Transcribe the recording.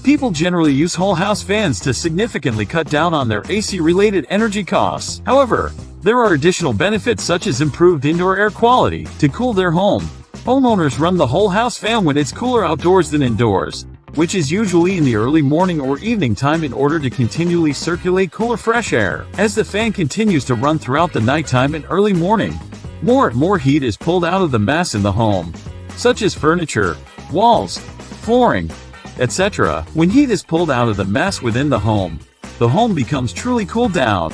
People generally use whole house fans to significantly cut down on their AC-related energy costs. However, there are additional benefits such as improved indoor air quality to cool their home. Homeowners run the whole house fan when it's cooler outdoors than indoors, which is usually in the early morning or evening time in order to continually circulate cooler fresh air. As the fan continues to run throughout the nighttime and early morning, more and more heat is pulled out of the mass in the home, such as furniture, walls, flooring, etc. When heat is pulled out of the mass within the home becomes truly cooled down.